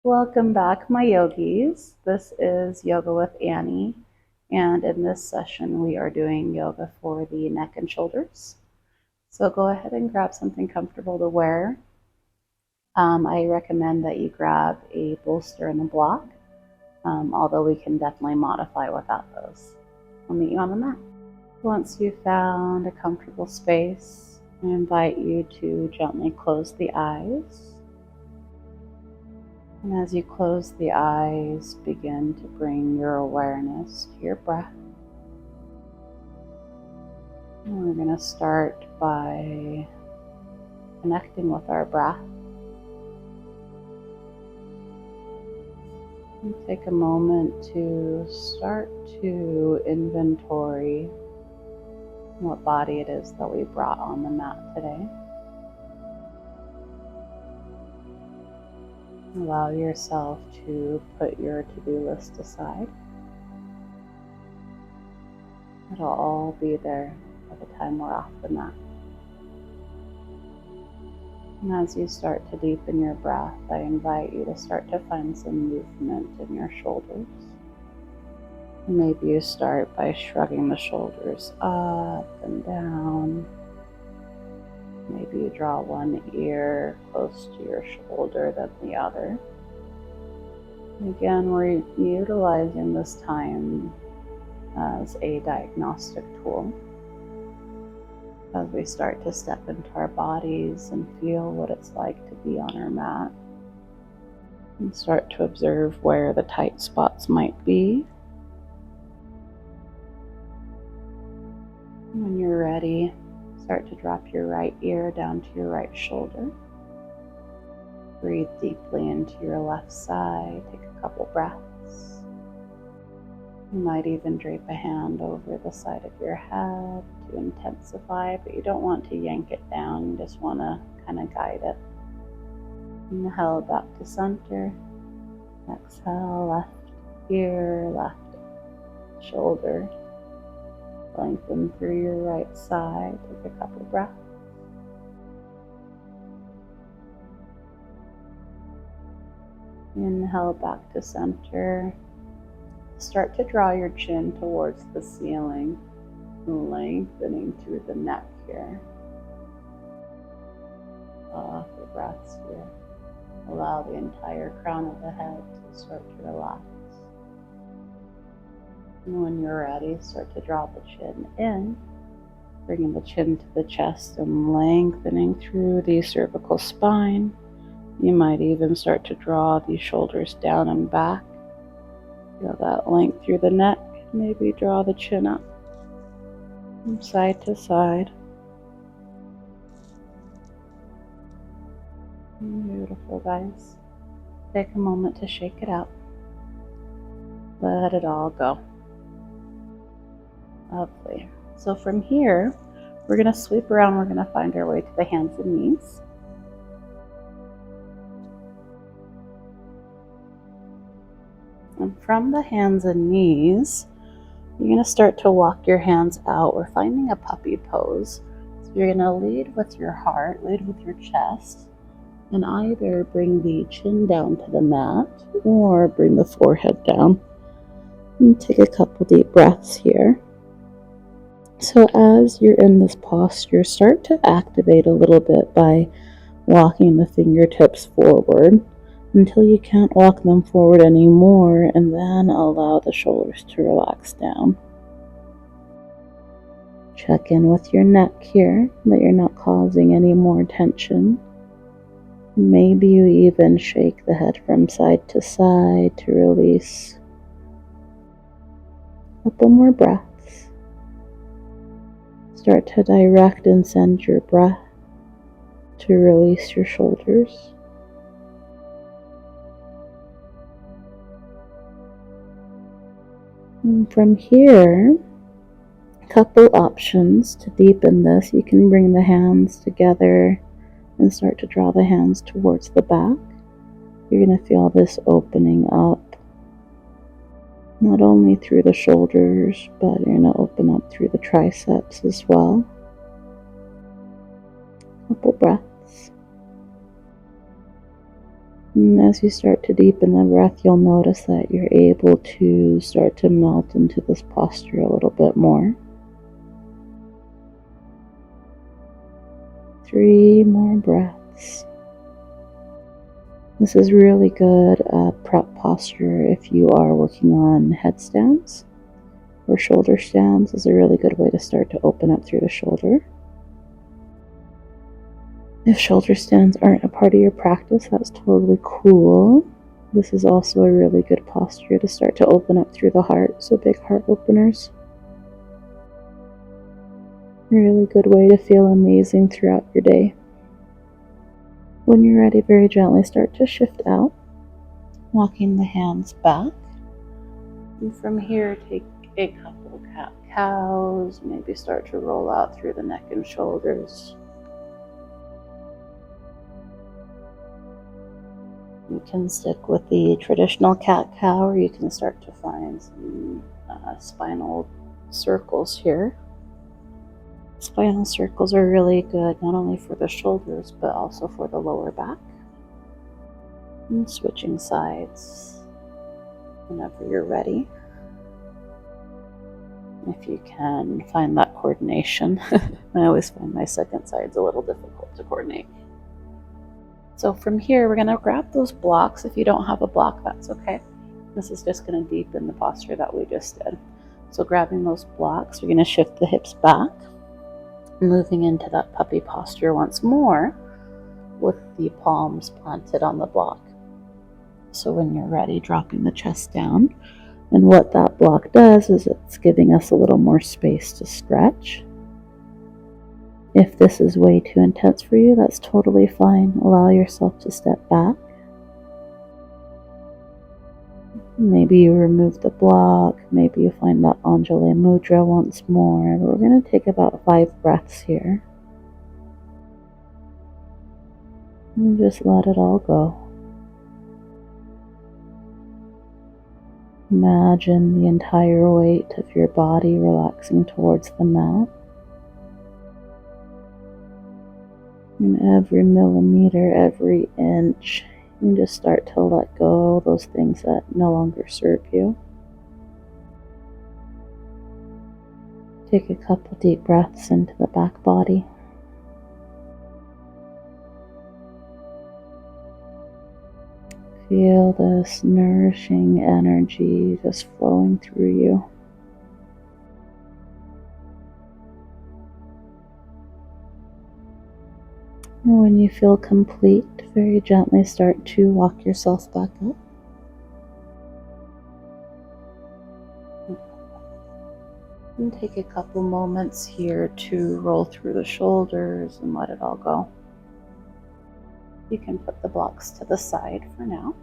Welcome back, my yogis. This is Yoga with Annie, and in this session, we are doing yoga for the neck and shoulders. So go ahead and grab something comfortable to wear. I recommend that you grab a bolster and a block, although we can definitely modify without those. I'll meet you on the mat. Once you've found a comfortable space, I invite you to gently close the eyes. And as you close the eyes, begin to bring your awareness to your breath. And we're going to start by connecting with our breath. And take a moment to start to inventory what body it is that we brought on the mat today. Allow yourself to put your to-do list aside. It'll all be there by the time we're off the mat. And as you start to deepen your breath, I invite you to start to find some movement in your shoulders. And maybe you start by shrugging the shoulders up and down. Maybe you draw one ear close to your shoulder than the other. And again, we're utilizing this time as a diagnostic tool as we start to step into our bodies and feel what it's like to be on our mat and start to observe where the tight spots might be. When you're ready, start to drop your right ear down to your right shoulder. Breathe deeply into your left side. Take a couple breaths. You might even drape a hand over the side of your head to intensify, but you don't want to yank it down. You just want to kind of guide it. Inhale back to center. Exhale, left ear, left shoulder. Lengthen through your right side. Take a couple breaths. Inhale back to center. Start to draw your chin towards the ceiling, lengthening through the neck here. Off your breaths here. Allow the entire crown of the head to start to relax. And when you're ready, start to draw the chin in, bringing the chin to the chest and lengthening through the cervical spine. You might even start to draw the shoulders down and back. Feel that length through the neck. Maybe draw the chin up from side to side. Beautiful, guys. Take a moment to shake it out. Let it all go. Lovely. So from here, we're going to sweep around. We're going to find our way to the hands and knees. And from the hands and knees, you're going to start to walk your hands out. We're finding a puppy pose. So you're going to lead with your heart, lead with your chest, and either bring the chin down to the mat or bring the forehead down. And take a couple deep breaths here. So as you're in this posture, start to activate a little bit by walking the fingertips forward until you can't walk them forward anymore, and then allow the shoulders to relax down. Check in with your neck here, that you're not causing any more tension. Maybe you even shake the head from side to side to release. A couple more breaths. Start to direct and send your breath to release your shoulders. And from here, a couple options to deepen this. You can bring the hands together and start to draw the hands towards the back. You're going to feel this opening up, not only through the shoulders, but you're going to open up through the triceps as well. Couple breaths. And as you start to deepen the breath, you'll notice that you're able to start to melt into this posture a little bit more. 3 more breaths. This is really good prep posture if you are working on headstands, or shoulder stands is a really good way to start to open up through the shoulder. If shoulder stands aren't a part of your practice, that's totally cool. This is also a really good posture to start to open up through the heart, so big heart openers. Really good way to feel amazing throughout your day. When you're ready, very gently start to shift out, walking the hands back. And from here, take a couple cat-cows, maybe start to roll out through the neck and shoulders. You can stick with the traditional cat-cow, or you can start to find some spinal circles here. Spinal circles are really good, not only for the shoulders, but also for the lower back. And switching sides whenever you're ready. If you can find that coordination. I always find my second side's a little difficult to coordinate. So from here, we're going to grab those blocks. If you don't have a block, that's okay. This is just going to deepen the posture that we just did. So grabbing those blocks, we're going to shift the hips back, moving into that puppy posture once more with the palms planted on the block. So when you're ready, dropping the chest down. And what that block does is it's giving us a little more space to stretch. If this is way too intense for you, that's totally fine. Allow yourself to step back. Maybe you remove the block. Maybe you find that Anjali Mudra once more. We're going to take about 5 breaths here. And just let it all go. Imagine the entire weight of your body relaxing towards the mat. And every millimeter, every inch, you just start to let go of those things that no longer serve you. Take a couple deep breaths into the back body. Feel this nourishing energy just flowing through you. And when you feel complete, very gently start to walk yourself back up. And take a couple moments here to roll through the shoulders and let it all go. You can put the blocks to the side for now.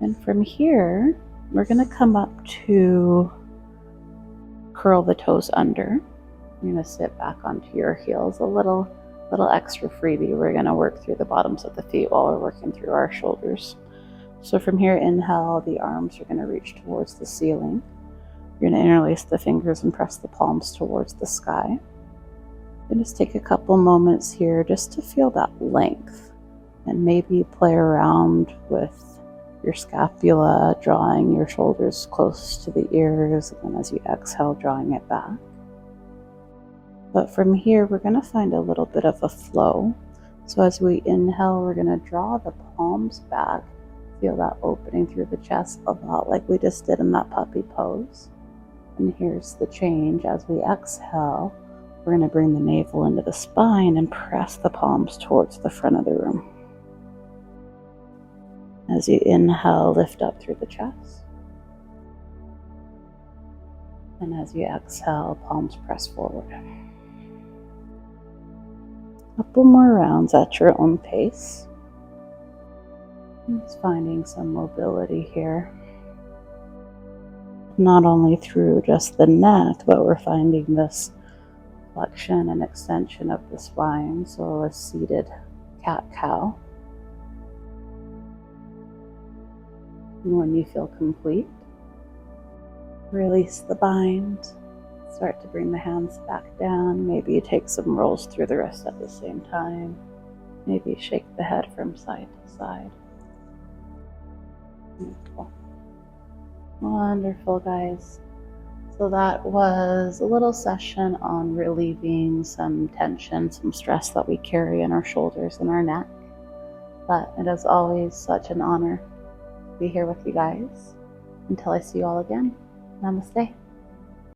And from here, we're going to come up to curl the toes under. You're going to sit back onto your heels. A little extra freebie. We're going to work through the bottoms of the feet while we're working through our shoulders. So from here, inhale, the arms are going to reach towards the ceiling. You're going to interlace the fingers and press the palms towards the sky. And just take a couple moments here just to feel that length, and maybe play around with your scapula, drawing your shoulders close to the ears, and then as you exhale, drawing it back. But from here, we're going to find a little bit of a flow. So as we inhale, we're going to draw the palms back, feel that opening through the chest a lot like we just did in that puppy pose. And here's the change. As we exhale, we're going to bring the navel into the spine and press the palms towards the front of the room. As you inhale, lift up through the chest. And as you exhale, palms press forward. A couple more rounds at your own pace. Just finding some mobility here. Not only through just the neck, but we're finding this flexion and extension of the spine, so a seated cat-cow. And when you feel complete, release the bind. Start to bring the hands back down. Maybe you take some rolls through the wrist at the same time. Maybe shake the head from side to side. Wonderful. Wonderful, guys. So that was a little session on relieving some tension, some stress that we carry in our shoulders and our neck. But it is always such an honor to be here with you guys. Until I see you all again, namaste.